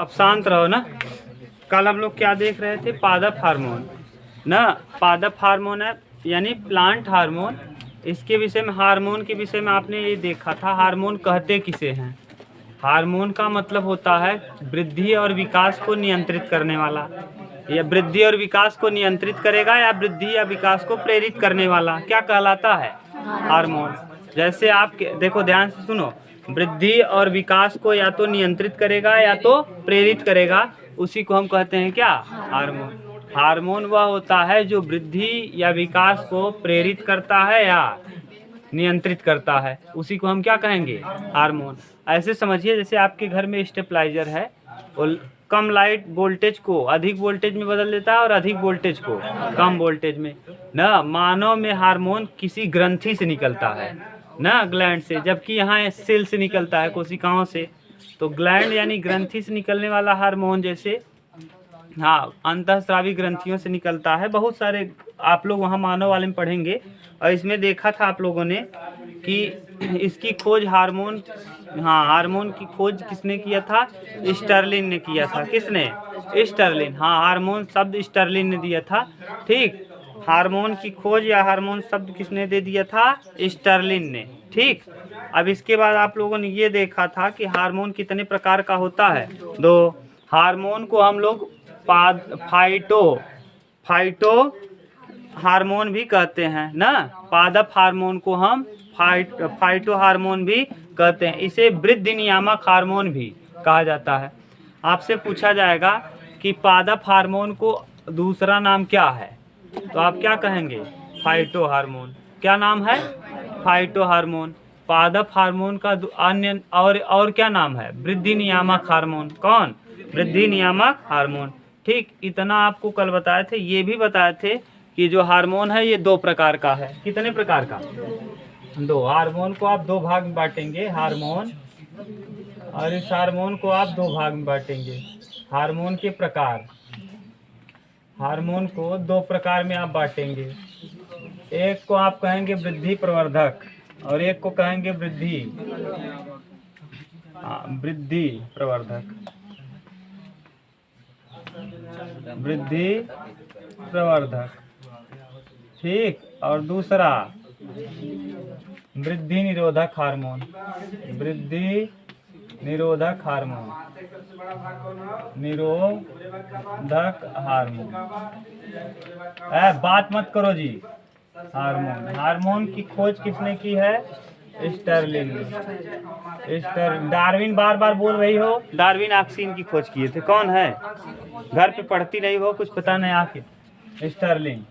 अब शांत रहो ना। कल हम लोग क्या देख रहे थे? पादप हार्मोन ना। पादप हार्मोन है यानी प्लांट हार्मोन। इसके विषय में, हार्मोन के विषय में आपने ये देखा था। हार्मोन कहते किसे हैं? हार्मोन का मतलब होता है वृद्धि और विकास को नियंत्रित करने वाला। या वृद्धि और विकास को नियंत्रित करेगा या वृद्धि या विकास को प्रेरित करने वाला क्या कहलाता है? हार्मोन। जैसे आप देखो, ध्यान से सुनो, वृद्धि और विकास को या तो नियंत्रित करेगा या तो प्रेरित करेगा, उसी को हम कहते हैं क्या? हार्मोन। हार्मोन वह होता है जो वृद्धि या विकास को प्रेरित करता है या नियंत्रित करता है, उसी को हम क्या कहेंगे? हार्मोन। ऐसे समझिए जैसे आपके घर में स्टेबलाइजर है, और कम लाइट वोल्टेज को अधिक वोल्टेज में बदल देता है और अधिक वोल्टेज को कम वोल्टेज में ना। मानव में हार्मोन किसी ग्रंथि से निकलता है ना, ग्लैंड से, जबकि यहाँ सेल से निकलता है, कोशिकाओं से। तो ग्लैंड यानी ग्रंथि से निकलने वाला हार्मोन, जैसे हाँ अंतःस्रावी ग्रंथियों से निकलता है। बहुत सारे आप लोग वहाँ मानव वाले में पढ़ेंगे। और इसमें देखा था आप लोगों ने कि इसकी खोज हार्मोन, हाँ हार्मोन की खोज किसने किया था? स्टर्लिन ने किया था। किसने? स्टर्लिन। हाँ, हार्मोन शब्द स्टर्लिन ने दिया था। ठीक, हार्मोन की खोज या हार्मोन शब्द किसने दे दिया था? स्टर्लिन ने। ठीक, अब इसके बाद आप लोगों ने ये देखा था कि हार्मोन कितने प्रकार का होता है? 2। हार्मोन को हम लोग फाइटो हार्मोन भी कहते हैं ना। पादप हार्मोन को हम फाइटो हार्मोन भी कहते हैं। इसे वृद्धि नियामक हार्मोन भी कहा जाता है। आपसे पूछा जाएगा कि पादप हार्मोन को दूसरा नाम क्या है, तो आप क्या कहेंगे? Phyto hormone. क्या नाम है? Phyto hormone. पादप हार्मोन का अन्य और क्या नाम है? वृद्धि नियामक हार्मोन। कौन? वृद्धि नियामक हार्मोन। ठीक, इतना आपको कल बताए थे। ये भी बताए थे कि जो हार्मोन है ये 2 प्रकार का है। कितने प्रकार का? 2। हार्मोन को आप 2 भाग में बांटेंगे, हार्मोन, और इस हार्मोन को आप 2 भाग में बांटेंगे। हार्मोन के प्रकार, हार्मोन को 2 प्रकार में आप बांटेंगे। एक को आप कहेंगे वृद्धि प्रवर्धक और एक को कहेंगे वृद्धि प्रवर्धक। वृद्धि प्रवर्धक। ठीक, और दूसरा वृद्धि निरोधक हार्मोन। वृद्धि निरोधक हार्मोन। निरोधक हार्मोन। बात मत करो जी। हार्मोन की खोज किसने की है? स्टर्लिन ने। डार्विन बार बार बोल रही हो। डार्विन ऑक्सीन की खोज किए थे। कौन है? घर पे पढ़ती नहीं हो, कुछ पता नहीं आके। स्टर्लिन।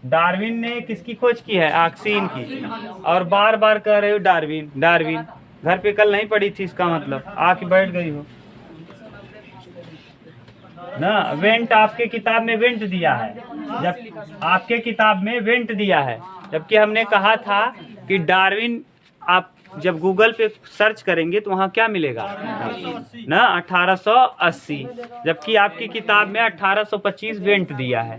डार्विन ने किसकी खोज की है? ऑक्सीन की। और बार बार कह रहे हो डार्विन। घर पे कल नहीं पढ़ी थी, इसका मतलब आके बैठ गई हो ना। वेंट आपके किताब में वेंट दिया है, जब आपके किताब में वेंट दिया है, जबकि हमने कहा था कि डार्विन आप जब गूगल पे सर्च करेंगे तो वहाँ क्या मिलेगा ना? 1880, जबकि आपकी किताब में 1825 वेंट दिया है।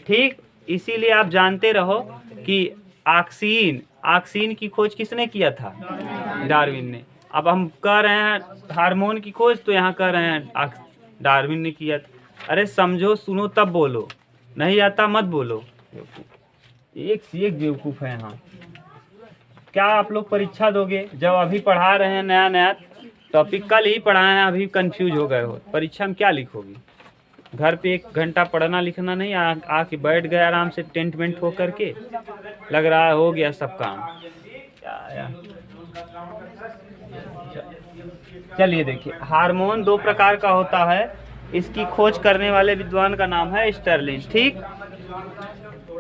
ठीक, इसीलिए आप जानते रहो कि ऑक्सीन की खोज किसने किया था? डार्विन ने। अब हम कह रहे हैं हार्मोन की खोज, तो यहाँ कह रहे हैं डार्विन ने किया था। अरे समझो, सुनो तब बोलो, नहीं आता मत बोलो। एक से एक बेवकूफ़ है यहाँ। क्या आप लोग परीक्षा दोगे? जब अभी पढ़ा रहे हैं नया टॉपिक, कल ही पढ़ाए हैं, अभी कंफ्यूज हो गए हो, परीक्षा में क्या लिखोगे? घर पे 1 घंटा पढ़ना लिखना नहीं, आके बैठ गए आराम से टेंट वेंट हो करके, लग रहा है हो गया सब काम। चलिए देखिए, हार्मोन 2 प्रकार का होता है। इसकी खोज करने वाले विद्वान का नाम है स्टर्लिन। ठीक,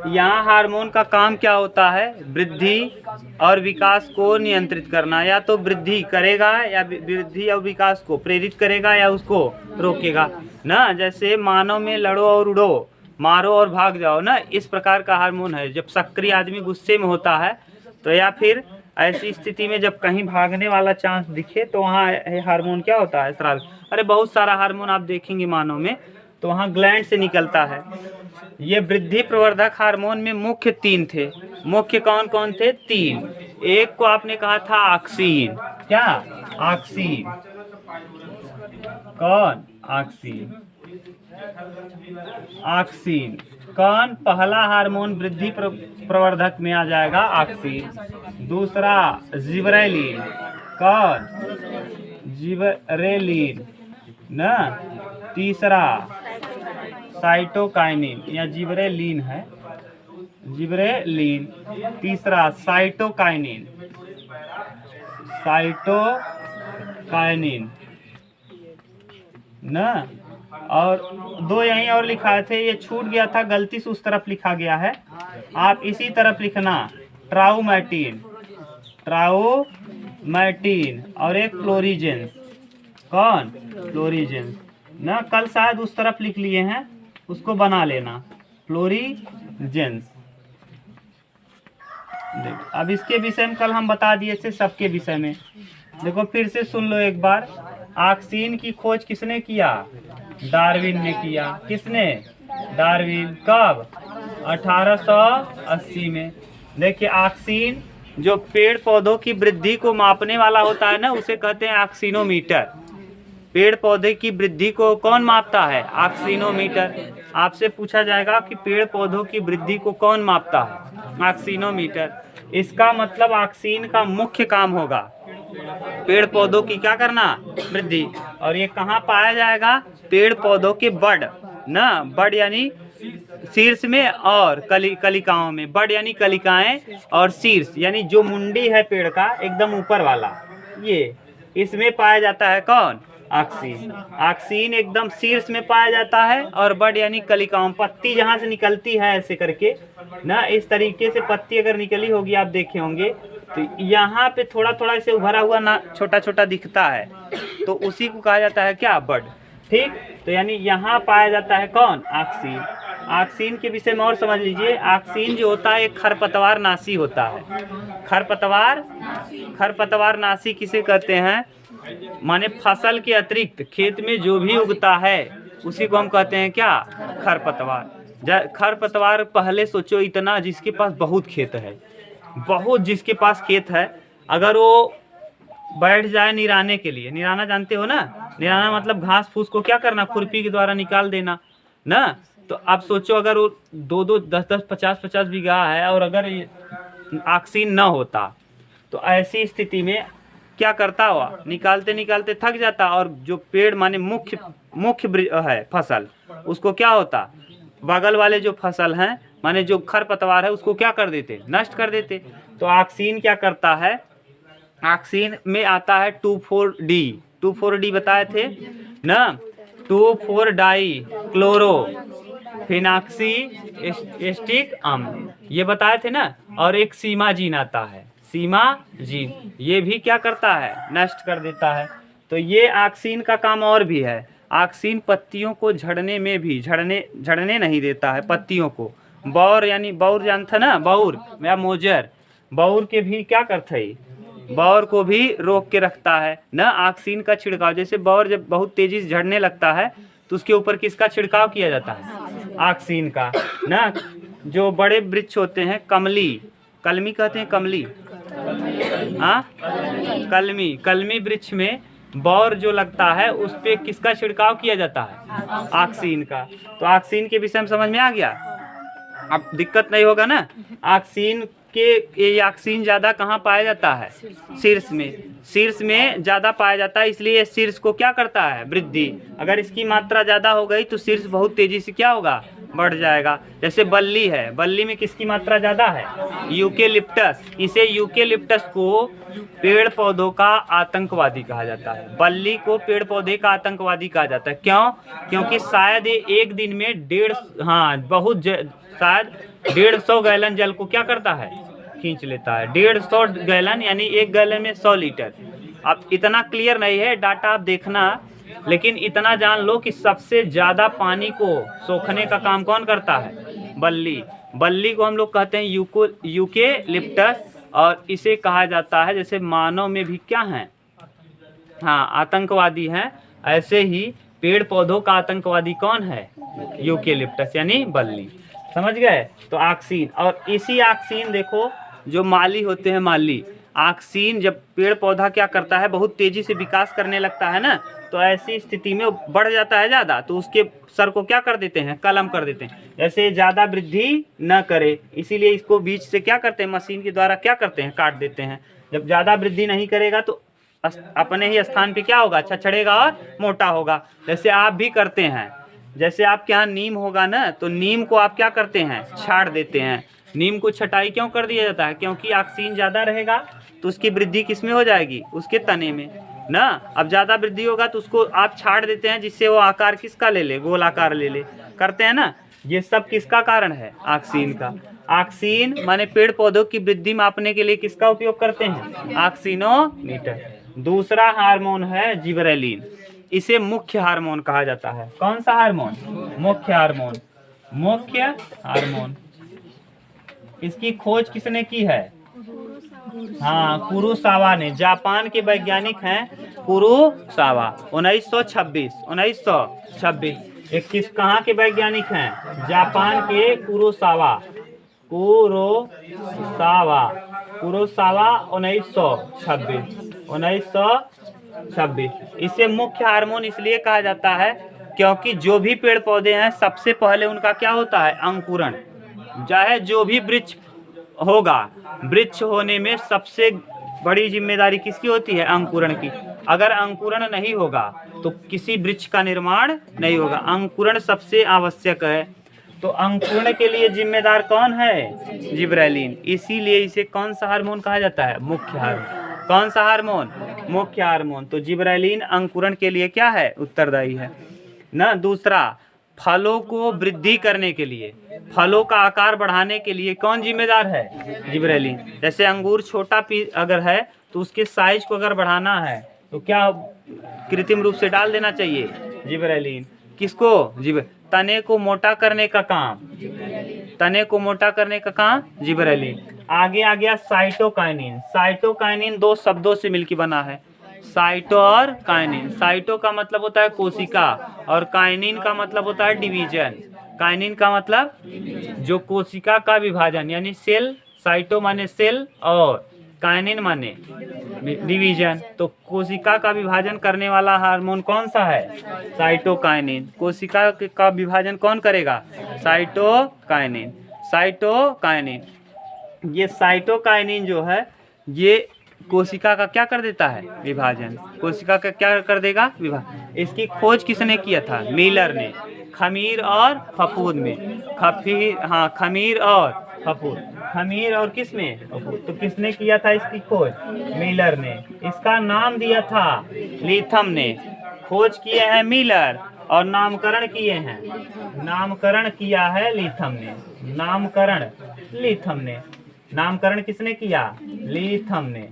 यहाँ हार्मोन का काम क्या होता है? वृद्धि और विकास को नियंत्रित करना। या तो वृद्धि करेगा या वृद्धि और विकास को प्रेरित करेगा या उसको रोकेगा ना। जैसे मानव में लड़ो और उड़ो, मारो और भाग जाओ ना, इस प्रकार का हार्मोन है। जब सक्रिय आदमी गुस्से में होता है तो, या फिर ऐसी स्थिति में जब कहीं भागने वाला चांस दिखे तो वहाँ हार्मोन क्या होता है? स्राव। अरे बहुत सारा हार्मोन आप देखेंगे मानव में, तो वहाँ ग्लैंड से निकलता है। ये वृद्धि प्रवर्धक हार्मोन में मुख्य 3 थे। मुख्य कौन कौन थे? 3। एक को आपने कहा था ऑक्सीन। क्या? ऑक्सीन। कौन? ऑक्सीन। ऑक्सीन कौन पहला हार्मोन वृद्धि प्रवर्धक में आ जाएगा? ऑक्सीन। दूसरा जिबरेलिन, कौन? जिबरेलिन ना। तीसरा साइटोकाइनिन, या जिबरेलिन है, जिबरेलिन। तीसरा साइटोकाइनिन, साइटोकाइनिन ना। और दो यहीं और लिखा थे, ये छूट गया था, गलती से उस तरफ लिखा गया है, आप इसी तरफ लिखना, ट्राउमैटिन, ट्राउमैटिन और एक फ्लोरीजेंस, कौन? फ्लोरीजेंस ना। कल शायद उस तरफ लिख लिए हैं, उसको बना लेना, फ्लोरीजेंस। देख अब इसके विषय में कल हम बता दिए थे, सबके विषय में देखो फिर से सुन लो एक बार। ऑक्सीन की खोज किसने किया? डार्विन ने किया। किसने? डार्विन। कब? 1880 में। देखिए ऑक्सीन जो पेड़ पौधों की वृद्धि को मापने वाला होता है ना, उसे कहते हैं ऑक्सीनोमीटर। पेड़ पौधे की वृद्धि को कौन मापता है? ऑक्सीनोमीटर। आपसे पूछा जाएगा कि पेड़ पौधों की वृद्धि को कौन मापता है? ऑक्सीनोमीटर। इसका मतलब ऑक्सीन का मुख्य काम होगा पेड़ पौधों की क्या करना? वृद्धि। और ये कहाँ पाया जाएगा? पेड़ पौधों के बड ना, बड यानी शीर्ष में, और कलिकाओं में। बड यानी कलिकाएं, और शीर्ष यानी जो मुंडी है पेड़ का एकदम ऊपर वाला, ये इसमें पाया जाता है कौन? ऑक्सीन। ऑक्सीन एकदम शीर्ष में पाया जाता है, और बड यानी कलिकाओं, पत्ती जहाँ से निकलती है ऐसे करके ना, इस तरीके से पत्ती अगर निकली होगी आप देखे होंगे, तो यहाँ पे थोड़ा थोड़ा इसे उभरा हुआ ना छोटा छोटा दिखता है, तो उसी को कहा जाता है क्या? बड। ठीक, तो यानी यहाँ पाया जाता है कौन? ऑक्सीन। ऑक्सीन के विषय में और समझ लीजिए, ऑक्सीन जो होता है एक खरपतवार नाशी होता है। खरपतवार नाशी किसे कहते हैं? माने फसल के अतिरिक्त खेत में जो भी उगता है उसी को हम कहते हैं क्या? खरपतवार। खरपतवार पहले सोचो, इतना जिसके पास बहुत खेत है, बहुत जिसके पास खेत है, अगर वो बैठ जाए निराने के लिए, निराना जानते हो ना, निराना मतलब घास फूस को क्या करना? खुरपी के द्वारा निकाल देना ना। तो अब सोचो अगर वो 2-2, 10-10, 50-50 बीघा है, और अगर ऑक्सीन न होता तो ऐसी स्थिति में क्या करता हुआ? निकालते निकालते थक जाता, और जो पेड़ माने मुख्य है फसल, उसको क्या होता? बगल वाले जो फसल हैं माने जो खरपतवार है उसको क्या कर देते? नष्ट कर देते। तो ऑक्सीन क्या करता है? ऑक्सीन में आता है 2,4-D। 2,4-D बताए थे ना, 2,4-डाई क्लोरो फिनाक्सी एस्टिक अम्ल, ये बताए थे ना। और एक सीमाजीन आता है, सीमाजीन, ये भी क्या करता है? नष्ट कर देता है। तो ये ऑक्सीन का काम और भी है। ऑक्सीन पत्तियों को झड़ने में भी, झड़ने नहीं देता है पत्तियों को। बौर यानी बौर जानता ना, बौर या मोजर, बौर के भी क्या करता है? बौर को भी रोक के रखता है ना ऑक्सीन का छिड़काव। जैसे बौर जब बहुत तेजी से झड़ने लगता है तो उसके ऊपर किसका छिड़काव किया जाता है? ऑक्सीन का ना। जो बड़े वृक्ष होते हैं, कलमी कहते हैं, कमली, हाँ कलमी वृक्ष में बौर जो लगता है उस पे किसका छिड़काव किया जाता है? ऑक्सीन का। तो ऑक्सीन के विषय में समझ में आ गया, अब दिक्कत नहीं होगा ना। ऑक्सीन ज़्यादा कहाँ पाया जाता है? शीर्ष में। शीर्ष में ज़्यादा पाया जाता है, इसलिए शीर्ष को क्या करता है? वृद्धि। अगर इसकी मात्रा ज़्यादा हो गई तो शीर्ष बहुत तेज़ी से क्या होगा? बढ़ जाएगा। जैसे बल्ली है, बल्ली में किसकी मात्रा ज़्यादा है? यूकेलिप्टस। इसे यूकेलिप्टस को पेड़ पौधों का आतंकवादी कहा जाता है। बल्ली को पेड़ पौधे का आतंकवादी कहा जाता है। क्यों? क्योंकि शायद ये एक दिन में शायद 150 गैलन जल को क्या करता है? खींच लेता है। 150 गैलन यानी 1 गैलन में 100 लीटर। अब इतना क्लियर नहीं है डाटा, आप देखना, लेकिन इतना जान लो कि सबसे ज़्यादा पानी को सोखने का काम कौन करता है? बल्ली। बल्ली को हम लोग कहते हैं यूकेलिप्टस, और इसे कहा जाता है, जैसे मानव में भी क्या है? हाँ, आतंकवादी हैं, ऐसे ही पेड़ पौधों का आतंकवादी कौन है? यूकेलिप्टस यानी बल्ली। समझ गए? तो ऑक्सीन, और इसी ऑक्सीन देखो जो माली होते हैं, माली ऑक्सीन जब पेड़ पौधा क्या करता है, बहुत तेजी से विकास करने लगता है ना, तो ऐसी स्थिति में वो बढ़ जाता है ज़्यादा, तो उसके सर को क्या कर देते हैं, कलम कर देते हैं, जैसे ज़्यादा वृद्धि न करे, इसीलिए इसको बीच से क्या करते हैं, मशीन के द्वारा क्या करते हैं, काट देते हैं। जब ज़्यादा वृद्धि नहीं करेगा तो अपने ही स्थान पे क्या होगा, छड़ेगा और मोटा होगा। जैसे आप भी करते हैं, जैसे आपके यहाँ नीम होगा ना, तो नीम को आप क्या करते हैं, छाड़ देते हैं। नीम को छटाई क्यों कर दिया जाता है, क्योंकि ऑक्सीजन ज़्यादा रहेगा तो उसकी वृद्धि किस में हो जाएगी, उसके तने में ना। अब ज़्यादा वृद्धि होगा तो उसको आप छाड़ देते हैं, जिससे वो आकार किसका ले ले, गोल आकार ले ले, करते हैं ना। ये सब किसका कारण है, ऑक्सीजन का। ऑक्सीजन माने पेड़ पौधों की वृद्धि मापने के लिए किसका उपयोग करते हैं, ऑक्सीनोमीटर। दूसरा हार्मोन है जिबरेलिन, इसे मुख्य हार्मोन कहा जाता है। कौन सा हार्मोन, मुख्य हार्मोन। मुख्य हार्मोन, इसकी खोज किसने की है, हाँ कुरोसावा ने, जापान के वैज्ञानिक हैं कुरोसावा। 1926 एक किस कहाँ के वैज्ञानिक हैं, जापान के कुरोसावा 1926। इसे मुख्य हार्मोन इसलिए कहा जाता है क्योंकि जो भी पेड़ पौधे हैं सबसे पहले उनका क्या होता है, अंकुरण। चाहे जो भी वृक्ष होगा, वृक्ष होने में सबसे बड़ी जिम्मेदारी किसकी होती है, अंकुरण की। अगर अंकुरण नहीं होगा तो किसी वृक्ष का निर्माण नहीं होगा, अंकुरण सबसे आवश्यक है। तो अंकुरण के लिए जिम्मेदार कौन है, जिब्रेलिन। इसीलिए इसे कौन सा हार्मोन कहा जाता है, मुख्य हार्मोन। कौन सा हार्मोन, मुख्य हार्मोन। तो जिब्रेलिन अंकुरण के लिए क्या है, उत्तरदायी है ना। दूसरा, फलों को वृद्धि करने के लिए, फलों का आकार बढ़ाने के लिए कौन जिम्मेदार है, जिब्रेलिन। जैसे अंगूर छोटा अगर है तो उसके साइज को अगर बढ़ाना है तो क्या कृत्रिम रूप से डाल देना चाहिए, जिब्रेलिन। किसको, तने को मोटा करने का काम, तने को मोटा करने का काम जिब्रेलिन। आगे आ गया साइटोकाइनिन। साइटोकाइनिन दो शब्दों से मिलकर बना है, साइटो और काइनिन। साइटो का मतलब होता है कोशिका और काइनिन का मतलब होता है डिवीजन। काइनिन का मतलब जो कोशिका का विभाजन यानी सेल, साइटो माने सेल और काइनिन माने डिवीजन। तो कोशिका का विभाजन करने वाला हार्मोन कौन सा है, साइटोकाइनिन। कोशिका का विभाजन कौन करेगा, साइटोकाइनिन। साइटोकाइनिन, ये साइटोकाइनिन जो है ये कोशिका का क्या कर देता है, विभाजन। कोशिका का क्या कर देगा, विभाजन। इसकी खोज किसने किया था, मिलर ने, खमीर और फफूद में। खमीर और फफूद, खमीर और किस में, फफूद। तो किसने किया था इसकी खोज, मिलर ने। इसका नाम दिया था लिथम ने। खोज किए हैं मिलर और नामकरण किए हैं, नामकरण किया है लिथम ने। नामकरण लिथम ने, नामकरण किसने किया, लिथम ने।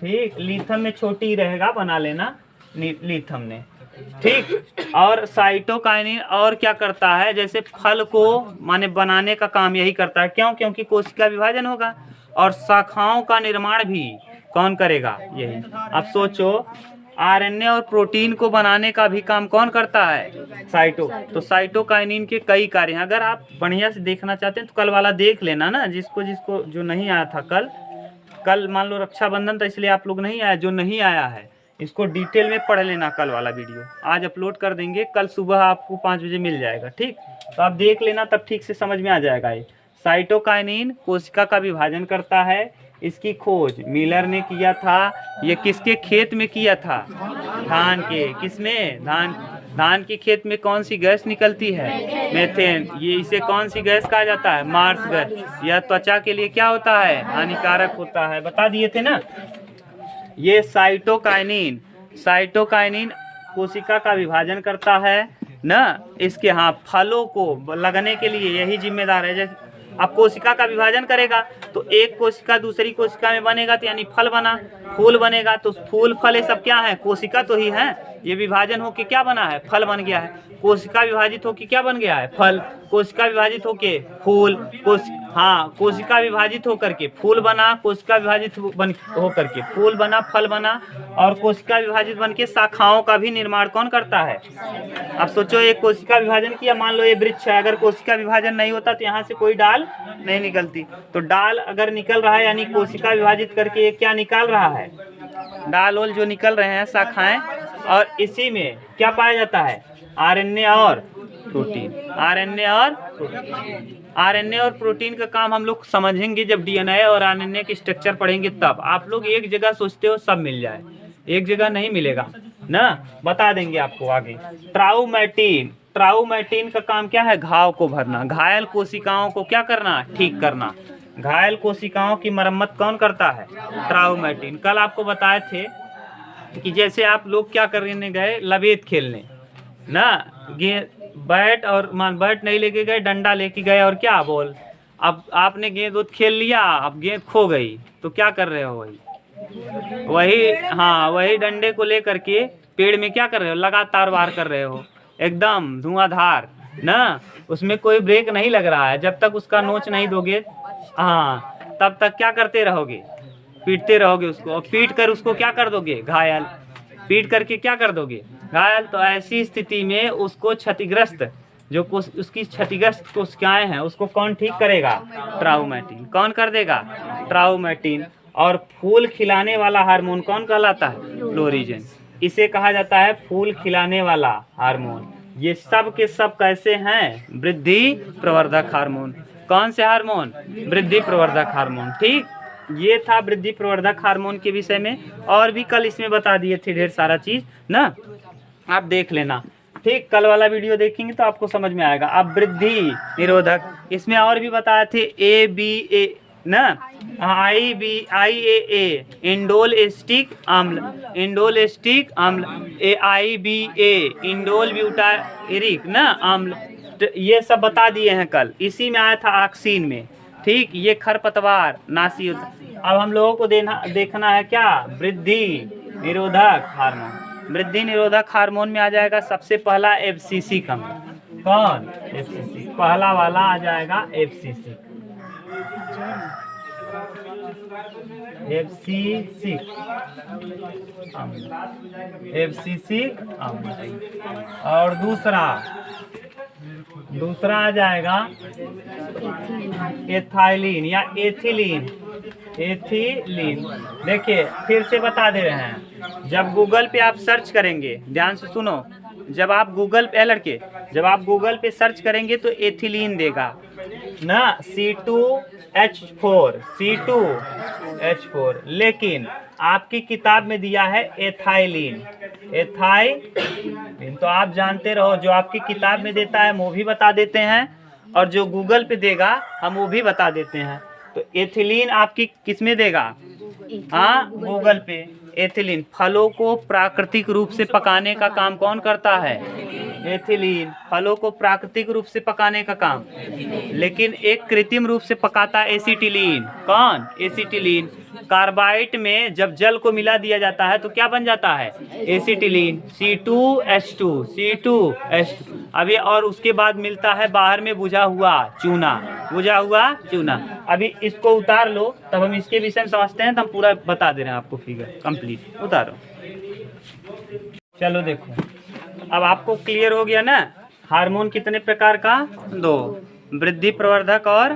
ठीक, लिथम में छोटी ही रहेगा, बना लेना, लिथम ने। ठीक, और साइटोकाइनिन और क्या करता है, जैसे फल को माने बनाने का काम यही करता है। क्यों, क्योंकि कोशिका विभाजन होगा और शाखाओं का निर्माण भी कौन करेगा, यही। अब सोचो, आरएनए और प्रोटीन को बनाने का भी काम कौन करता है, साइटो। तो साइटोकाइनिन के कई कार्य हैं। अगर आप बढ़िया से देखना चाहते हैं तो कल वाला देख लेना ना, जिसको जो नहीं आया था कल मान लो रक्षाबंधन था इसलिए आप लोग नहीं आए, जो नहीं आया है इसको डिटेल में पढ़ लेना। कल वाला वीडियो आज अपलोड कर देंगे, कल सुबह आपको 5 बजे मिल जाएगा। ठीक, तो आप देख लेना, तब ठीक से समझ में आ जाएगा। ये साइटोकाइनिन कोशिका का विभाजन करता है। इसकी खोज मिलर ने किया था। ये किसके खेत में किया था, धान के। किसमें, धान के खेत में कौन सी गैस निकलती है, मेथेन। ये इसे कौन सी गैस कहा जाता है, मार्स गैस। यह त्वचा के लिए क्या होता है, हानिकारक होता है, बता दिए थे ना। ये साइटोकाइनिन कोशिका का विभाजन करता है ना। इसके फलों को लगने के लिए यही जिम्मेदार है। जैसे अब कोशिका का विभाजन करेगा तो एक कोशिका दूसरी कोशिका में बनेगा, तो यानी फल बना, फूल बनेगा। तो फूल फल ये सब क्या है, कोशिका तो ही है। ये विभाजन होके क्या बना है, फल बन गया है। कोशिका विभाजित होके क्या बन गया है, फल। कोशिका विभाजित होके फूल, कोशिका विभाजित होकर के फूल बना, कोशिका विभाजित होकर के फूल बना, फल बना। और कोशिका विभाजित बन के शाखाओं का भी निर्माण कौन करता है? अब सोचो, एक कोशिका विभाजन किया, मान लो ये वृक्ष है, अगर कोशिका विभाजन नहीं होता तो यहाँ से कोई डाल नहीं निकलती। तो डाल अगर निकल रहा है यानी कोशिका विभाजित करके ये क्या निकाल रहा है? डाल ओल जो निकल रहे हैं शाखाएं, और इसी में क्या पाया जाता है? आरएनए और प्रोटीन। आरएनए और प्रोटीन का काम हम लोग समझेंगे जब डीएनए और आरएनए के स्ट्रक्चर पढ़ेंगे तब। आप लोग एक जगह सोचते हो सब मिल जाए, एक जगह नहीं मिलेगा ना, बता देंगे आपको आगे। ट्राउमेटिन का काम क्या है? घाव को भरना, घायल कोशिकाओं को क्या करना? ठीक करना। घायल कोशिकाओं की मरम्मत कौन करता है? ट्राउमेटिन। कल आपको बताए थे कि जैसे आप लोग क्या करने गए, लबेद खेलने ना, बैट और बैट नहीं लेके गए, डंडा लेके गए और क्या बॉल। अब आपने गेंद खेल लिया, अब गेंद खो गई तो क्या कर रहे हो? वही डंडे को लेकर के पेड़ में क्या कर रहे हो? लगातार वार कर रहे हो, एकदम धुआंधार ना, उसमें कोई ब्रेक नहीं लग रहा है। जब तक उसका नोच नहीं दोगे, तब तक क्या करते रहोगे? पीटते रहोगे उसको, और पीट कर उसको क्या कर दोगे? घायल। पीट करके क्या कर दोगे? घायल। तो ऐसी स्थिति में उसको क्षतिग्रस्त, जो उसकी क्षतिग्रस्त कोशिकाएं हैं उसको कौन ठीक करेगा? ट्राउमेटिन। कौन कर देगा? ट्राउमेटिन। और फूल खिलाने वाला हार्मोन कौन कहलाता है? फ्लोरिजेन। इसे कहा जाता है फूल खिलाने वाला हार्मोन। ये सब के सब कैसे हैं? वृद्धि प्रवर्धक हार्मोन। कौन से हार्मोन? वृद्धि प्रवर्धक हार्मोन। ठीक, ये था वृद्धि प्रवर्धक हार्मोन के विषय में, और भी कल इसमें बता दिए थे ढेर सारा चीज ना, आप देख लेना। ठीक, कल वाला वीडियो देखेंगे तो आपको समझ में आएगा। अब वृद्धि निरोधक, इसमें और भी बताए थे ABA ना, IAA इंडोल एस्टिक अम्ल, AIBA इंडोल ब्यूटारिक ना अम्ल, ये सब बता दिए हैं कल। इसी में आया था ऑक्सीन में। ठीक, ये खरपतवार नासी। अब हम लोगों को देखना है क्या? वृद्धि निरोधक हार्मोन। वृद्धि निरोधक हार्मोन में आ जाएगा सबसे पहला FCC का। कौन? FCC। पहला वाला आ जाएगा FCC। और दूसरा आ जाएगा एथाइलिन या एथिलीन। देखिए फिर से बता दे रहे हैं, जब गूगल पे आप सर्च करेंगे, ध्यान से सुनो, जब आप गूगल पे सर्च करेंगे तो एथिलीन देगा ना, C2H4, लेकिन आपकी किताब में दिया है एथाइलिन। तो आप जानते रहो, जो आपकी किताब में देता है वो भी बता देते हैं, और जो गूगल पे देगा हम वो भी बता देते हैं। तो एथिलीन आपकी किस में देगा? गूगल पे। एथिलीन फलों को प्राकृतिक रूप से पकाने का काम कौन करता है? एथिलीन फलों को प्राकृतिक रूप से पकाने का काम, लेकिन एक कृत्रिम रूप से पकाता है एसिटिलीन। कौन? एसिटिलीन। कार्बाइड में जब जल को मिला दिया जाता है तो क्या बन जाता है? Acetylene, C2H2। अभी और उसके बाद मिलता है बाहर में बुझा हुआ चूना। अभी इसको उतार लो, तब हम इसके विषय में समझते हैं, तो हम पूरा बता दे रहे हैं आपको फिगर कंप्लीट। उतारो, चलो देखो, अब आपको क्लियर हो गया ना हार्मोन कितने प्रकार का? 2, वृद्धि प्रवर्धक और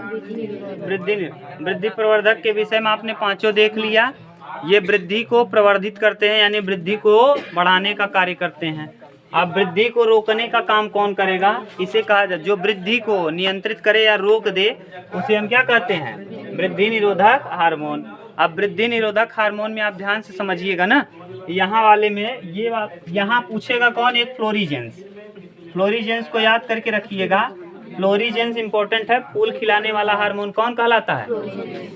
वृद्धि प्रवर्धक के विषय में आपने पांचों देख लिया। ये वृद्धि को प्रवर्धित करते हैं, यानी वृद्धि को बढ़ाने का कार्य करते हैं। अब वृद्धि को रोकने का काम कौन करेगा? इसे कहा जाए, जो वृद्धि को नियंत्रित करे या रोक दे उसे हम क्या कहते हैं? वृद्धि निरोधक हार्मोन। अब वृद्धि निरोधक हार्मोन में आप ध्यान से समझिएगा ना, यहाँ वाले में ये बात यहाँ पूछेगा कौन? एक फ्लोरीजेंस को याद करके रखिएगा। फ्लोरीजेंस इंपॉर्टेंट है। फूल खिलाने वाला हार्मोन कौन कहलाता है?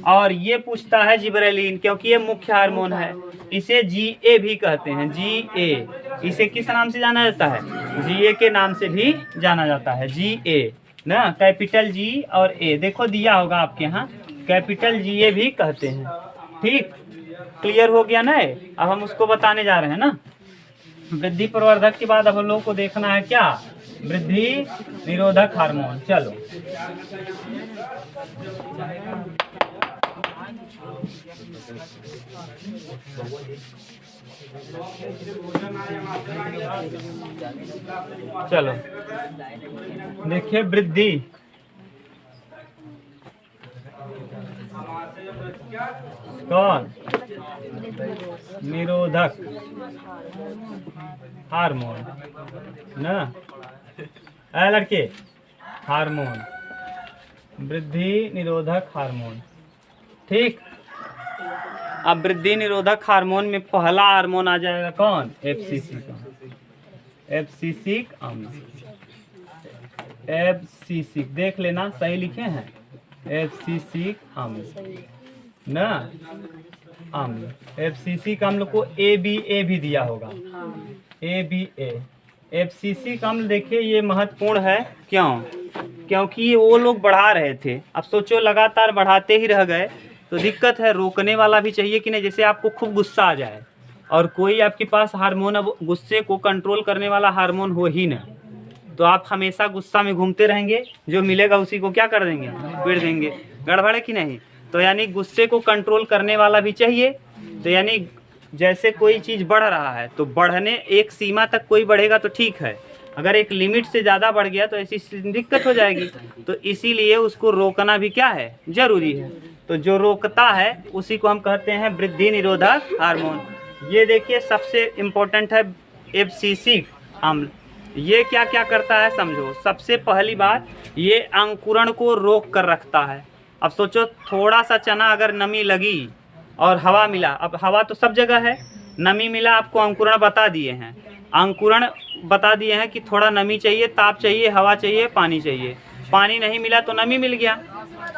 और ये पूछता है जिबरेलिन, क्योंकि ये मुख्य हार्मोन है। इसे GA भी कहते हैं, GA। इसे किस नाम से जाना जाता है? GA के नाम से भी जाना जाता है, GA ना, कैपिटल G और A। देखो दिया होगा आपके यहाँ, कैपिटल GA भी कहते हैं। ठीक, क्लियर हो गया ना? अब हम उसको बताने जा रहे हैं ना। वृद्धि प्रवर्धक के बाद अब हम लोगों को देखना है क्या? वृद्धि निरोधक हार्मोन। चलो चलो देखिए, वृद्धि कौन? निरोधक हार्मोन ना, लड़के, हार्मोन, वृद्धि निरोधक हार्मोन। ठीक, अब वृद्धि निरोधक हार्मोन में पहला हार्मोन आ जाएगा कौन? एफसीसी का, एफसीसिक अम्ल। एफसीसिक देख लेना, सही लिखे हैं, एफसीसिक अम्ल ना, अम्ल। एफसीसिक अम्ल को ABA भी दिया होगा, ABA। एफसीसिक अम्ल देखिए ये महत्वपूर्ण है, क्यों? क्योंकि वो लोग बढ़ा रहे थे, अब सोचो लगातार बढ़ाते ही रह गए तो दिक्कत है। रोकने वाला भी चाहिए कि नहीं, जैसे आपको खूब गुस्सा आ जाए और कोई आपके पास हार्मोन, अब गुस्से को कंट्रोल करने वाला हार्मोन हो ही ना, तो आप हमेशा गुस्सा में घूमते रहेंगे, जो मिलेगा उसी को क्या कर देंगे? पीट देंगे। गड़बड़ है कि नहीं? तो यानी गुस्से को कंट्रोल करने वाला भी चाहिए। तो यानी जैसे कोई चीज़ बढ़ रहा है तो बढ़ने, एक सीमा तक कोई बढ़ेगा तो ठीक है, अगर एक लिमिट से ज़्यादा बढ़ गया तो ऐसी दिक्कत हो जाएगी। तो इसीलिए उसको रोकना भी क्या है? जरूरी है। तो जो रोकता है उसी को हम कहते हैं वृद्धि निरोधक हार्मोन। ये देखिए सबसे इम्पोर्टेंट है एफसीसिक अम्ल। ये क्या क्या करता है समझो। सबसे पहली बात, ये अंकुरण को रोक कर रखता है। अब सोचो थोड़ा सा चना अगर नमी लगी और हवा मिला, अब हवा तो सब जगह है, नमी मिला, आपको अंकुरण बता दिए हैं, अंकुरण बता दिए हैं कि थोड़ा नमी चाहिए, ताप चाहिए, हवा चाहिए, पानी चाहिए। पानी नहीं मिला तो नमी मिल गया।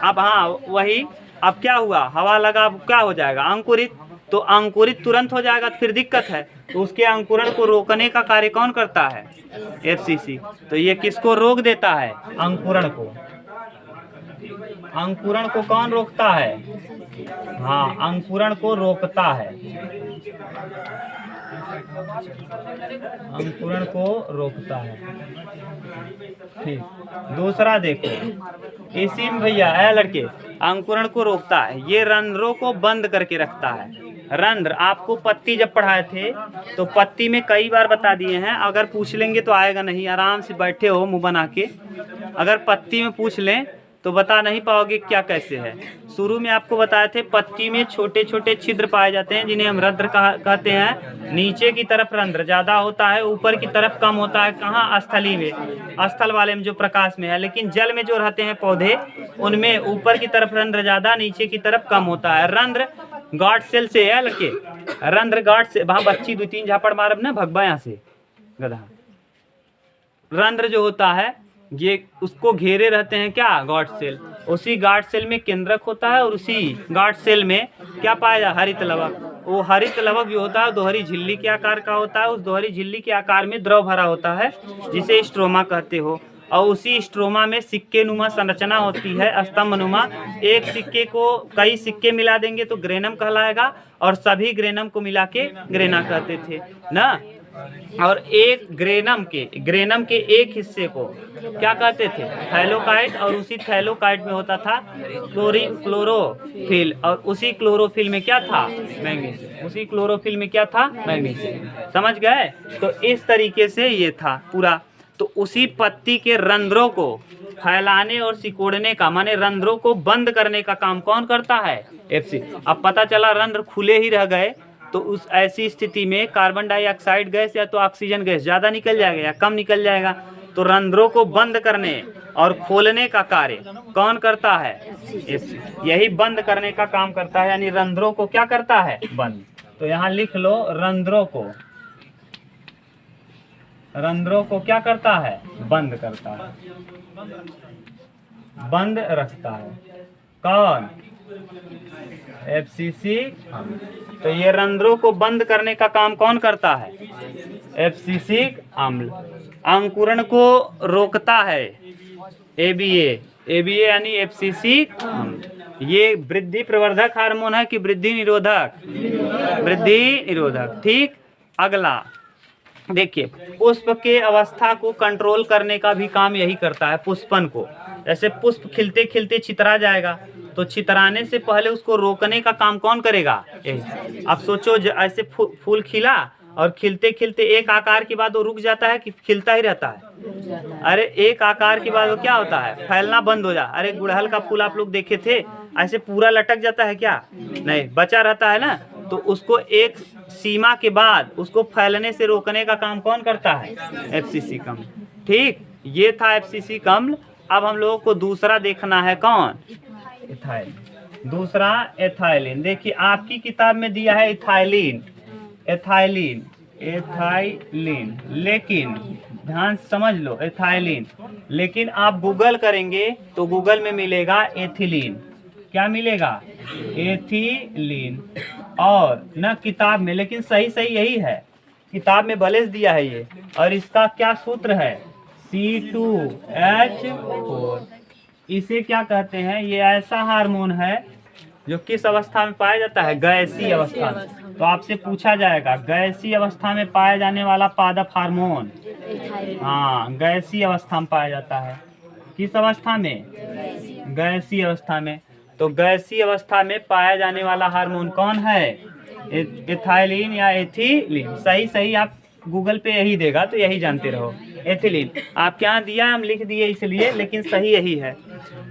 अब हाँ वही, अब क्या हुआ? हवा लगा, अब क्या हो जाएगा? अंकुरित। तो अंकुरित तुरंत हो जाएगा, फिर दिक्कत है। तो उसके अंकुरण को रोकने का कार्य कौन करता है? एफसीसी। तो ये किसको रोक देता है? अंकुरण को। अंकुरण को कौन रोकता है? हाँ, अंकुरण को रोकता है, अंकुरण को रोकता है। ठीक, दूसरा देखो, इसी में भैया लड़के, अंकुरण को रोकता है, ये रंध्रों को बंद करके रखता है। रंध्र आपको पत्ती जब पढ़ाए थे तो पत्ती में कई बार बता दिए हैं, अगर पूछ लेंगे तो आएगा नहीं, आराम से बैठे हो मुंह बना के, अगर पत्ती में पूछ लें तो बता नहीं पाओगे क्या कैसे है। शुरू में आपको बताए थे पत्ती में छोटे छोटे छिद्र पाए जाते हैं जिन्हें हम रंध्र कहते हैं। नीचे की तरफ रंध्र ज़्यादा होता है, ऊपर की तरफ कम होता है। कहाँ? स्थली में, स्थल वाले में जो प्रकाश में है। लेकिन जल में जो रहते हैं पौधे, उनमें ऊपर की तरफ रंध्र ज़्यादा, नीचे की तरफ कम होता है। रंध्र गार्ड सेल से है लड़के, रंध्र गार्ड से, वहाँ बच्ची 2-3 झापड़ मारब ना भगवा यहाँ से गधा। रंध्र जो होता है ये उसको घेरे रहते हैं क्या? Guard cell. उसी गार्ड सेल में केंद्रक होता है और उसी गार्ड सेल में क्या पाया जाए? हरित लवक। वो हरित लवक जो होता है दोहरी झिल्ली के आकार का होता है। उस दोहरी झिल्ली के आकार में द्रव भरा होता है जिसे स्ट्रोमा कहते हो। और उसी स्ट्रोमा में सिक्के नुमा संरचना होती है, स्तंभ नुमा। एक सिक्के को कई सिक्के मिला देंगे तो ग्रेनम कहलाएगा, और सभी ग्रेनम को मिला के ग्रेना कहते थे ना। और एक ग्रेनम के एक हिस्से को क्या कहते थे? थैलोकाइट। और उसी थैलोकाइट में होता था क्लोरोफिल, और उसी क्लोरोफिल में क्या था? मैग्नीशियम। उसी क्लोरोफिल में क्या था? मैग्नीशियम। समझ गए? तो इस तरीके से ये था पूरा। तो उसी पत्ती के रंध्रों को फैलाने और सिकोड़ने का, माने रंध्रों को बंद करने का काम कौन करता है? एफसी। अब पता चला रंध्र खुले ही रह गए तो उस ऐसी स्थिति में कार्बन डाइऑक्साइड गैस या तो ऑक्सीजन गैस ज़्यादा निकल जाएगा या कम निकल जाएगा। तो रंध्रों को बंद करने और खोलने का कार्य कौन करता है? एफसी। यही बंद करने का काम करता है, यानी रंध्रों को क्या करता है? बंद। तो यहाँ लिख लो, रंध्रों को क्या करता है? बंद करता है, बंद रखता है। कौन? एफसीसी। तो ये रंध्रों को बंद करने का काम कौन करता है? एफसीसिक अम्ल। अंकुरण को रोकता है ABA यानी एफसीसिक अम्ल। ये वृद्धि प्रवर्धक हार्मोन है कि वृद्धि निरोधक? वृद्धि निरोधक। ठीक, अगला देखिए, पुष्प के अवस्था को कंट्रोल करने का भी काम यही करता है, पुष्पन को। जैसे पुष्प खिलते खिलते छितरा जाएगा तो छितराने से पहले उसको रोकने का काम कौन करेगा? यही। अब सोचो ऐसे फूल खिला और खिलते खिलते एक आकार के बाद वो रुक जाता है कि खिलता ही रहता है? अरे एक आकार के बाद वो क्या होता है? फैलना बंद हो जा। अरे गुड़हल का फूल आप लोग देखे थे, ऐसे पूरा लटक जाता है क्या? नहीं, बचा रहता है ना। तो उसको एक सीमा के बाद उसको फैलने से रोकने का काम कौन करता है? एफसीसी कम्ल। ठीक, ये था एफसीसी कम्ल। अब हम लोगों को दूसरा देखना है, कौन? इथाइलिन। दूसरा एथाइलिन। देखिए आपकी किताब में दिया है इथाइलिन, एथाइलिन, एथाइलिन, लेकिन ध्यान से समझ लो एथाइलिन, लेकिन आप गूगल करेंगे तो गूगल में मिलेगा एथिलीन। क्या मिलेगा? एथिलीन। और न किताब में, लेकिन सही सही यही है, किताब में भले दिया है ये। और इसका क्या सूत्र है? C2H4। इसे क्या कहते हैं? ये ऐसा हार्मोन है जो किस अवस्था में पाया जाता है? गैसीय अवस्था में। तो आपसे पूछा जाएगा गैसीय अवस्था में पाया जाने वाला पादप हार्मोन। हाँ, गैसीय अवस्था में पाया जाता है। किस अवस्था में? गैसीय अवस्था में। तो गैसीय अवस्था में पाया जाने वाला हार्मोन कौन है? एथाइलिन या एथिलीन। सही सही आप गूगल पे यही देगा तो यही जानते रहो, एथिलीन। आप क्या दिया, हम लिख दिए इसलिए, लेकिन सही यही है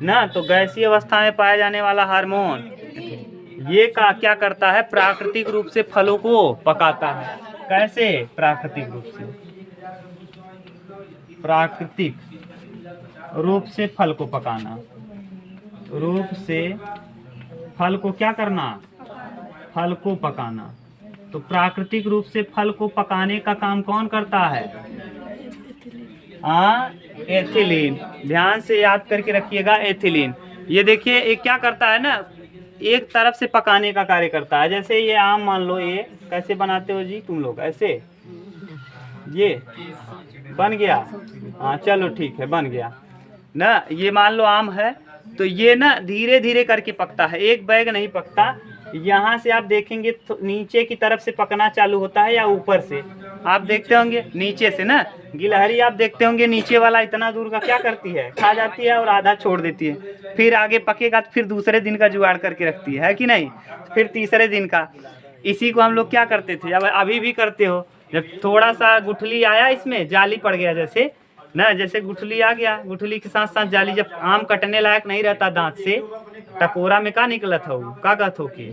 ना। तो गैसीय अवस्था में पाया जाने वाला हार्मोन ये क्या करता है? प्राकृतिक रूप से फलों को पकाता है। कैसे? प्राकृतिक रूप से, प्राकृतिक रूप से फल को पकाना। रूप से फल को क्या करना? फल को पकाना। तो प्राकृतिक रूप से फल को पकाने का काम कौन करता है? एथिलीन। ध्यान से याद करके रखिएगा, एथिलीन। ये देखिए एक क्या करता है ना, एक तरफ से पकाने का कार्य करता है। जैसे ये आम मान लो, ये कैसे बनाते हो जी तुम लोग? ऐसे, ये बन गया। हाँ चलो ठीक है, बन गया ना। ये मान लो आम है, तो ये ना धीरे धीरे करके पकता है, एक बैग नहीं पकता। यहाँ से आप देखेंगे तो नीचे की तरफ से पकना चालू होता है या ऊपर से? आप देखते होंगे नीचे से ना। गिलहरी आप देखते होंगे नीचे वाला इतना दूर का क्या करती है? खा जाती है और आधा छोड़ देती है। फिर आगे पकेगा तो फिर दूसरे दिन का जुगाड़ करके रखती है कि नहीं? फिर तीसरे दिन का। इसी को हम लोग क्या करते थे, अब अभी भी करते हो। जब थोड़ा सा गुठली आया, इसमें जाली पड़ गया जैसे ना, जैसे गुठली आ गया, गुठली के साथ साथ जाली। जब आम कटने लायक नहीं रहता दांत से, टकोरा में का निकलत हो, का कहत हो कि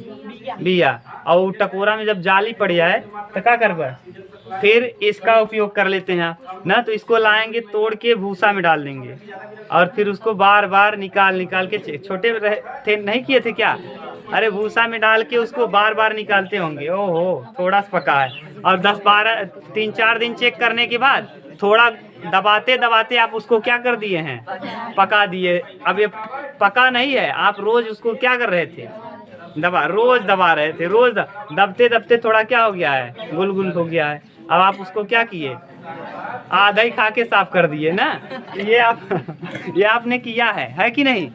बिया, और टकोरा में जब जाली पड़ जाए तो क्या करबा? फिर इसका उपयोग कर लेते हैं ना। तो इसको लाएंगे, तोड़ के भूसा में डाल देंगे और फिर उसको बार बार निकाल के, छोटे थे नहीं किए थे क्या? अरे भूसा में डाल के उसको बार बार निकालते होंगे। ओहो, थोड़ा सा पका है। और 10-12 3-4 दिन चेक करने के बाद थोड़ा दबाते दबाते आप उसको क्या कर दिए हैं? पका दिए। अब ये पका नहीं है, आप रोज उसको क्या कर रहे थे? रोज दबा रहे थे। रोज दबते दबते थोड़ा क्या हो गया है? गुलगुल हो गया है। अब आप उसको क्या किए? आधा ही खा के साफ कर दिए ना। ये आपने किया है कि नहीं?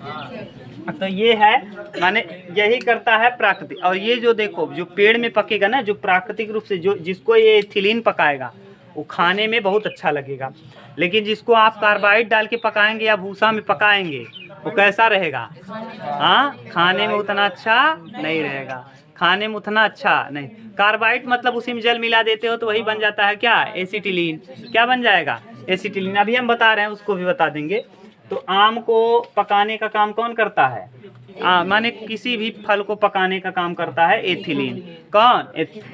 तो ये है, माने यही करता है प्राकृतिक। और ये जो देखो, जो पेड़ में पकेगा ना, जो प्राकृतिक रूप से जो जिसको ये एथिलीन पकाएगा, वो खाने में बहुत अच्छा लगेगा। लेकिन जिसको आप कार्बाइड डाल के पकाएंगे या भूसा में पकाएंगे, वो कैसा रहेगा? हाँ, खाने में उतना अच्छा नहीं रहेगा। खाने में उतना अच्छा नहीं। कार्बाइड मतलब उसी में जल मिला देते हो तो वही बन जाता है क्या? एसिटिलीन। क्या बन जाएगा? एसिटिलीन। अभी हम बता रहे हैं, उसको भी बता देंगे। तो आम को पकाने का काम कौन करता है? माने किसी भी फल को पकाने का काम करता है एथिलीन। कौन?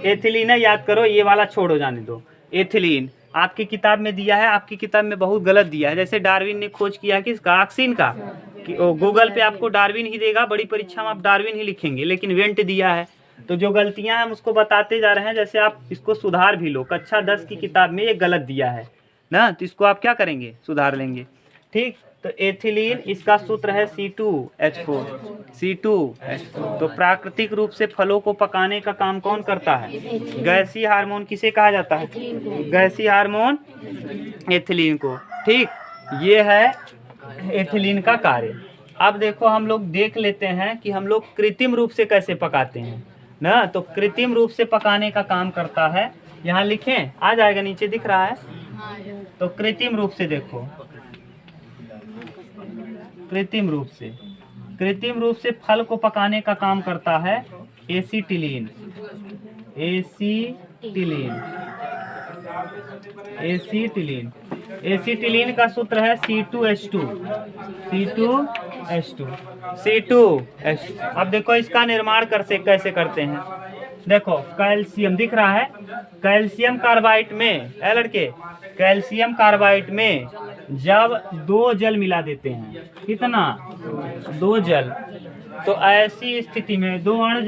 एथिलीन है, याद करो। ये वाला छोड़ो, जाने दो। एथिलीन आपकी किताब में दिया है, आपकी किताब में बहुत गलत दिया है। जैसे डार्विन ने खोज किया है किसका? ऑक्सीन का। गूगल पे आपको डार्विन ही देगा, बड़ी परीक्षा में आप डार्विन ही लिखेंगे, लेकिन वेंट दिया है। तो जो गलतियां हम उसको बताते जा रहे हैं, जैसे आप इसको सुधार भी लो। कक्षा 10 की किताब में ये गलत दिया है ना, तो इसको आप क्या करेंगे? सुधार लेंगे। ठीक, तो एथिलीन इसका सूत्र है C2H4। C2H4। तो प्राकृतिक रूप से फलों को पकाने का काम कौन करता है? गैसीय हार्मोन किसे कहा जाता है? गैसीय हार्मोन एथिलीन को। ठीक, ये है एथिलीन का कार्य। अब देखो, हम लोग देख लेते हैं कि हम लोग कृत्रिम रूप से कैसे पकाते हैं ना। तो कृत्रिम रूप से पकाने का काम करता है, यहाँ लिखें, आ जाएगा, नीचे दिख रहा है। तो कृत्रिम रूप से देखो, कृत्रिम रूप से, कृत्रिम रूप से फल को पकाने का काम करता है एसीटिलीन। एसीटिलीन एसीटिलीन का सूत्र है C2H2। अब देखो इसका निर्माण कैसे करते हैं। देखो कैल्शियम दिख रहा है, कैल्शियम कार्बाइड में लड़के, कैल्शियम कार्बाइड में जब 2 जल मिला देते हैं, कितना 2 जल, तो ऐसी स्थिति में 2 अणु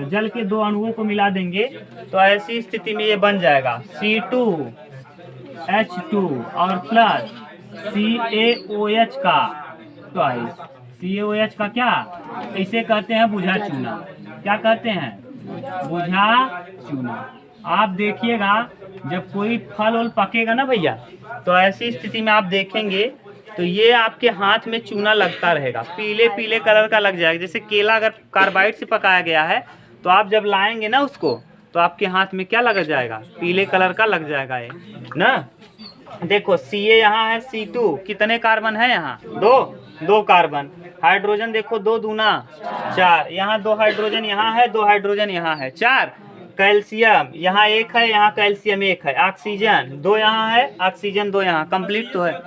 जल के 2 अणुओं को मिला देंगे तो ऐसी स्थिति में ये बन जाएगा C2H2 और प्लस CaOH का ट्वाइस। CaOH का क्या, इसे कहते हैं बुझा चूना। क्या कहते हैं, बुझा चूना। आप देखिएगा जब कोई फल वल पकेगा ना भैया, तो ऐसी स्थिति में आप देखेंगे तो ये आपके हाथ में चूना लगता रहेगा, पीले पीले कलर का लग जाएगा। जैसे केला अगर कार्बाइड से पकाया गया है तो आप जब लाएंगे ना उसको, तो आपके हाथ में क्या लग जाएगा, पीले कलर का लग जाएगा ये ना। देखो Ca यहाँ है, C2 कितने कार्बन है यहाँ, 2 कार्बन। हाइड्रोजन देखो 2 दूना 4, यहाँ 2 हाइड्रोजन यहाँ है, 2 हाइड्रोजन यहाँ है, 4। कैल्शियम यहाँ 1 है, यहाँ कैल्शियम 1 है। ऑक्सीजन 2 यहाँ है, ऑक्सीजन 2 यहाँ, कंप्लीट तो है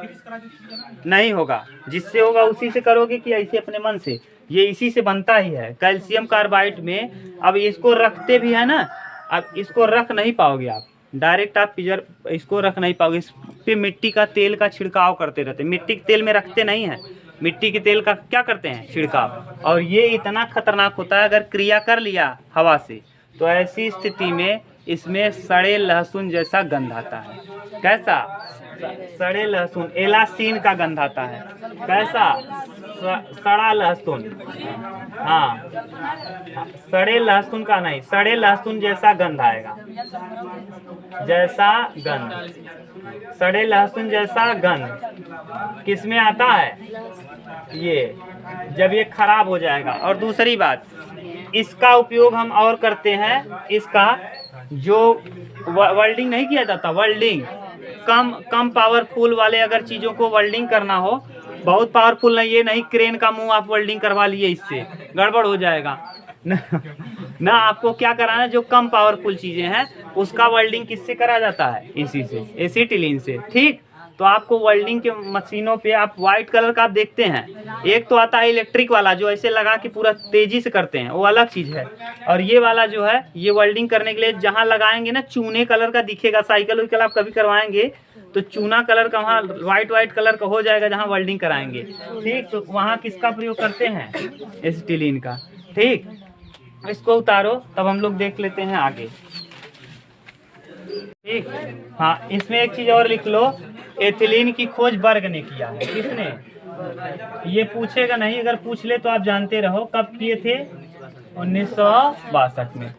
नहीं होगा। जिससे होगा उसी से करोगे कि ऐसे अपने मन से, ये इसी से बनता ही है कैल्शियम कार्बाइड में। अब इसको रखते भी है ना, अब इसको रख नहीं पाओगे आप डायरेक्ट, आप इसको रख नहीं पाओगे। इस पे मिट्टी का तेल का छिड़काव करते रहते, मिट्टी के तेल में रखते नहीं हैं, मिट्टी के तेल का क्या करते हैं, छिड़काव। और ये इतना खतरनाक होता है अगर क्रिया कर लिया हवा से, तो ऐसी स्थिति में इसमें सड़े लहसुन जैसा गंध आता है। कैसा, सड़े लहसुन, एलासीन का गंध आता है। कैसा, सड़ा लहसुन, हाँ सड़े लहसुन का नहीं, सड़े लहसुन जैसा गंध आएगा, जैसा गंध, सड़े लहसुन जैसा गंध किसमें आता है, ये जब ये खराब हो जाएगा। और दूसरी बात, इसका उपयोग हम और करते हैं, इसका जो वेल्डिंग नहीं किया जाता, वेल्डिंग कम पावरफुल वाले अगर चीज़ों को वेल्डिंग करना हो, बहुत पावरफुल नहीं, ये नहीं क्रेन का मुंह आप वेल्डिंग करवा लिए, इससे गड़बड़ हो जाएगा ना। आपको क्या कराना है, जो कम पावरफुल चीज़ें हैं उसका वेल्डिंग किससे करा जाता है, इसी से, एसीटिलीन से। ठीक, तो आपको वेल्डिंग के मशीनों पे आप वाइट कलर का आप देखते हैं, एक तो आता है इलेक्ट्रिक वाला जो ऐसे लगा के पूरा तेजी से करते हैं, वो अलग चीज़ है। और ये वाला जो है, ये वेल्डिंग करने के लिए जहाँ लगाएंगे ना चूने कलर का दिखेगा, साइकिल वाइकल आप कभी करवाएंगे तो चूना कलर का वहाँ वाइट कलर का हो जाएगा जहाँ वेल्डिंग कराएंगे। ठीक, तो वहाँ किसका प्रयोग करते हैं, एसीटिलीन का। ठीक, इसको उतारो, तब हम लोग देख लेते हैं आगे। ठीक, हाँ इसमें एक चीज़ और लिख लो, एथिलीन की खोज बर्ग ने किया है। किसने, ये पूछेगा नहीं, अगर पूछ ले तो आप जानते रहो कब किए थे, 1962 में।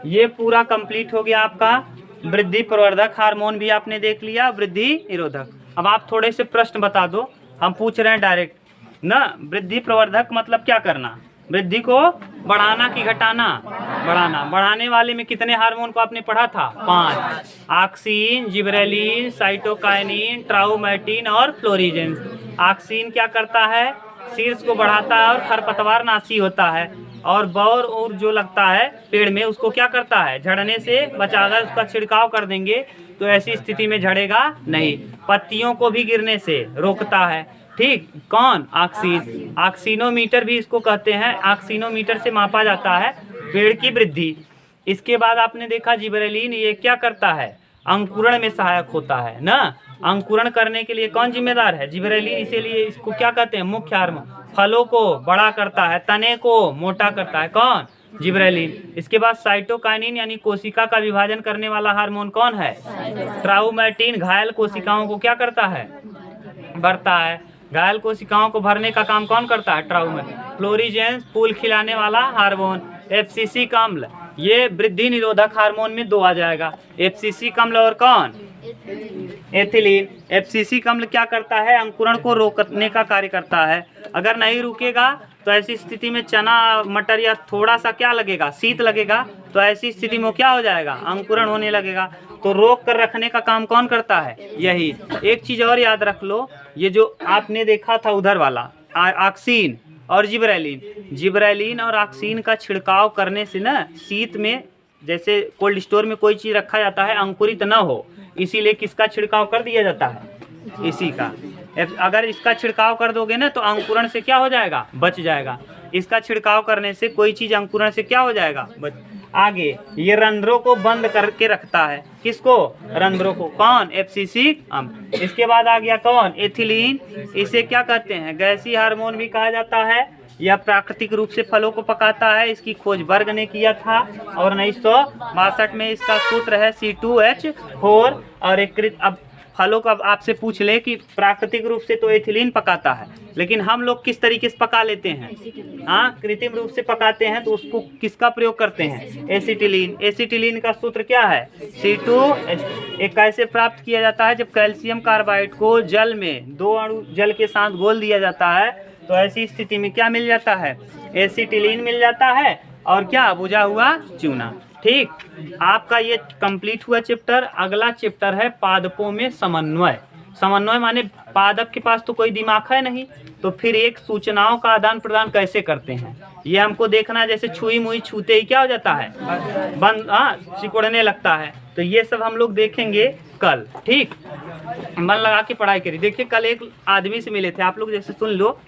ये पूरा कंप्लीट हो गया आपका वृद्धि प्रवर्धक हार्मोन भी आपने देख लिया, वृद्धि निरोधक। अब आप थोड़े से प्रश्न बता दो, हम पूछ रहे हैं डायरेक्ट ना। वृद्धि प्रवर्धक मतलब क्या करना, वृद्धि को बढ़ाना कि घटाना, बढ़ाना। बढ़ाने वाले में कितने हार्मोन को आपने पढ़ा था, 5, ऑक्सीन, जिबरेलिन, साइटोकाइनिन, ट्राउमेटिन और फ्लोरिजेंस। ऑक्सीन क्या करता है, शीर्ष को बढ़ाता है और खरपतवार नाशी होता है। और बौर और जो लगता है पेड़ में, उसको क्या करता है, झड़ने से बचाकर उसका छिड़काव कर देंगे तो ऐसी स्थिति में झड़ेगा नहीं। पत्तियों को भी गिरने से रोकता है। ठीक, कौन, ऑक्सीन। ऑक्सीनोमीटर भी इसको कहते हैं, ऑक्सीनोमीटर से मापा जाता है पेड़ की वृद्धि। इसके बाद आपने देखा जिबरेलिन, ये क्या करता है, अंकुरण में सहायक होता है ना। अंकुरण करने के लिए कौन जिम्मेदार है, जिबरेलिन। इसीलिए इसको क्या कहते हैं, मुख्य हार्मोन। फलों को बड़ा करता है, तने को मोटा करता है, कौन, जिबरेलिन। इसके बाद साइटोकाइनिन यानी कोशिका का विभाजन करने वाला हार्मोन कौन है, ट्राउमेटिन। घायल कोशिकाओं को क्या करता है, भरता है। घायल कोशिकाओं को भरने का काम कौन करता है, ट्राउमेटिन। फ्लोरिजेंस फूल खिलाने वाला हार्मोन। एफसीसी अम्ल, ये वृद्धि निरोधक हार्मोन में 2 आ जाएगा, एफसीसी अम्ल और कौन, एथिलीन। एफसीसी अम्ल क्या करता है, अंकुरण को रोकने का कार्य करता है। अगर नहीं रुकेगा तो ऐसी स्थिति में चना मटर या थोड़ा सा क्या लगेगा, शीत लगेगा, तो ऐसी स्थिति में क्या हो जाएगा, अंकुरण होने लगेगा। तो रोक कर रखने का काम कौन करता है, यही। एक चीज़ और याद रख लो, ये जो आपने देखा था उधर वाला ऑक्सीन, और जिब्रेलिन और ऑक्सीन का छिड़काव करने से ना शीत में, जैसे कोल्ड स्टोर में कोई चीज़ रखा जाता है अंकुरित न हो, इसीलिए किसका छिड़काव कर दिया जाता है? इसी का। अगर इसका छिड़काव कर दोगे ना तो अंकुरण से क्या हो जाएगा? बच जाएगा। इसका छिड़काव करने से कोई चीज़ अंकुरण से क्या हो जाएगा? बच। आगे ये रंध्रों को बंद करके रखता है। किसको? रंध्रों को। कौन? एब्सिसिक अम्ल। इसके बाद आ गया कौन? एथिलीन। इसे क्या कहते हैं? गैसीय हार्मोन भी कहा जाता है। यह प्राकृतिक रूप से फलों को पकाता है। इसकी खोज बर्ग ने किया था और 1962 में इसका सूत्र है C2H4। और एक अब फलों का आपसे पूछ ले कि प्राकृतिक रूप से तो एथिलीन पकाता है, लेकिन हम लोग किस तरीके से पका लेते हैं? हाँ, कृत्रिम रूप से पकाते हैं। तो उसको किसका प्रयोग करते हैं? एसिटिलीन। एसिटिलीन का सूत्र क्या है? C2H। एक कैसे प्राप्त किया जाता है? जब कैल्शियम कार्बाइड को जल में 2 अणु जल के साथ घोल दिया जाता है तो ऐसी स्थिति में क्या मिल जाता है? एसिटिलीन मिल जाता है। और क्या? बुझा हुआ चूना। ठीक, आपका ये कंप्लीट हुआ चैप्टर। अगला चैप्टर है पादपों में समन्वय। समन्वय माने पादप के पास तो कोई दिमाग है नहीं, तो फिर एक सूचनाओं का आदान प्रदान कैसे करते हैं ये हमको देखना है। जैसे छुई मुई छूते ही क्या हो जाता है? बंद, सिकुड़ने लगता है। तो ये सब हम लोग देखेंगे कल। ठीक, मन लगा के पढ़ाई करिए। देखिए कल एक आदमी से मिले थे, आप लोग जैसे सुन लो,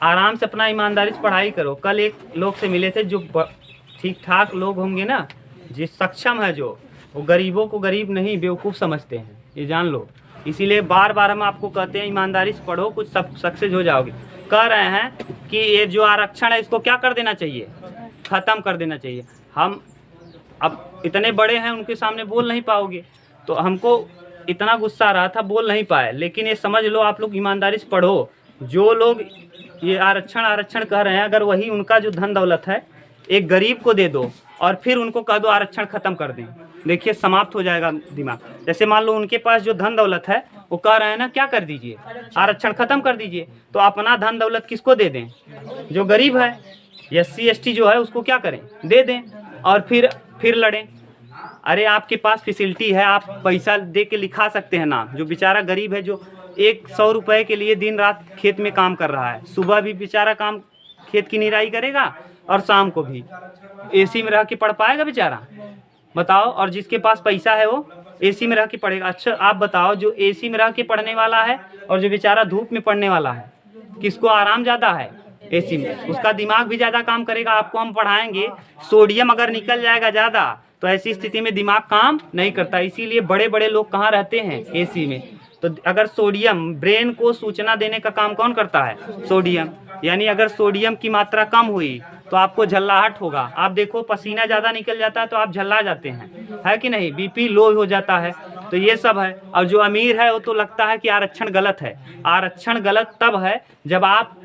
आराम से अपना ईमानदारी से पढ़ाई करो। कल एक लोग से मिले थे जो ठीक ठाक लोग होंगे ना, जो सक्षम है, जो वो गरीबों को गरीब नहीं बेवकूफ़ समझते हैं, ये जान लो। इसीलिए बार बार हम आपको कहते हैं ईमानदारी से पढ़ो, कुछ सब सक्सेस हो जाओगे। कह रहे हैं कि ये जो आरक्षण है इसको क्या कर देना चाहिए? ख़त्म कर देना चाहिए। हम अब इतने बड़े हैं, उनके सामने बोल नहीं पाओगे, तो हमको इतना गुस्सा आ रहा था, बोल नहीं पाए। लेकिन ये समझ लो, आप लोग ईमानदारी से पढ़ो। जो लोग ये आरक्षण कह रहे हैं, अगर वही उनका जो धन दौलत है एक गरीब को दे दो और फिर उनको कह दो आरक्षण खत्म कर दें, देखिए समाप्त हो जाएगा दिमाग। जैसे मान लो उनके पास जो धन दौलत है वो कह रहे हैं ना, क्या कर दीजिए? आरक्षण खत्म कर दीजिए। तो अपना धन दौलत किसको दे दें? जो गरीब है, SC ST जो है उसको क्या करें? दे दें और फिर लड़ें। अरे आपके पास फैसिलिटी है, आप पैसा दे के लिखा सकते हैं नाम। जो बेचारा गरीब है, जो 100 रुपये के लिए दिन रात खेत में काम कर रहा है, सुबह भी बेचारा काम खेत की निराई करेगा और शाम को भी AC में रह के पढ़ पाएगा बेचारा? बताओ। और जिसके पास पैसा है वो AC में रह के पढ़ेगा। अच्छा आप बताओ, जो AC में रह के पढ़ने वाला है और जो बेचारा धूप में पढ़ने वाला है, किसको आराम ज़्यादा है? AC में। उसका दिमाग भी ज़्यादा काम करेगा। आपको हम पढ़ाएंगे, सोडियम अगर निकल जाएगा ज़्यादा तो ऐसी स्थिति में दिमाग काम नहीं करता। इसीलिए बड़े बड़े लोग कहाँ रहते हैं? AC में। तो अगर सोडियम, ब्रेन को सूचना देने का काम कौन करता है? सोडियम। यानी अगर सोडियम की मात्रा कम हुई तो आपको झल्लाहट होगा। आप देखो पसीना ज़्यादा निकल जाता है तो आप झल्ला जाते हैं, है कि नहीं? BP लो हो जाता है। तो ये सब है। और जो अमीर है वो तो लगता है कि आरक्षण गलत है। आरक्षण गलत तब है जब आप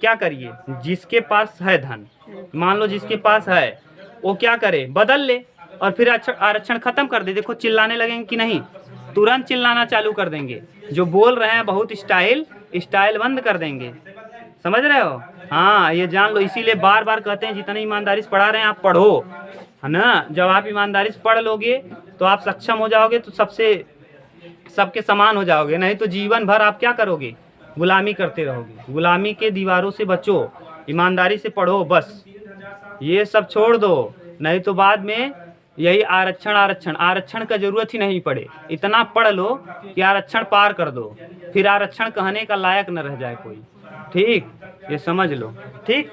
क्या करिए, जिसके पास है धन, मान लो जिसके पास है, वो क्या करे? बदल ले और फिर आरक्षण खत्म कर दे। देखो चिल्लाने लगेंगे कि नहीं? तुरंत चिल्लाना चालू कर देंगे। जो बोल रहे हैं बहुत स्टाइल बंद कर देंगे। समझ रहे हो? हाँ, ये जान लो। इसीलिए बार बार कहते हैं जितनी ईमानदारी से पढ़ा रहे हैं आप पढ़ो, है ना। जब आप ईमानदारी से पढ़ लोगे तो आप सक्षम हो जाओगे, तो सबके समान हो जाओगे। नहीं तो जीवन भर आप क्या करोगे? गुलामी करते रहोगे। गुलामी के दीवारों से बचो, ईमानदारी से पढ़ो बस। ये सब छोड़ दो, नहीं तो बाद में यही आरक्षण का जरूरत ही नहीं पड़े। इतना पढ़ लो कि आरक्षण पार कर दो, फिर आरक्षण कहने का लायक न रह जाए कोई। ठीक, ये समझ लो। ठीक।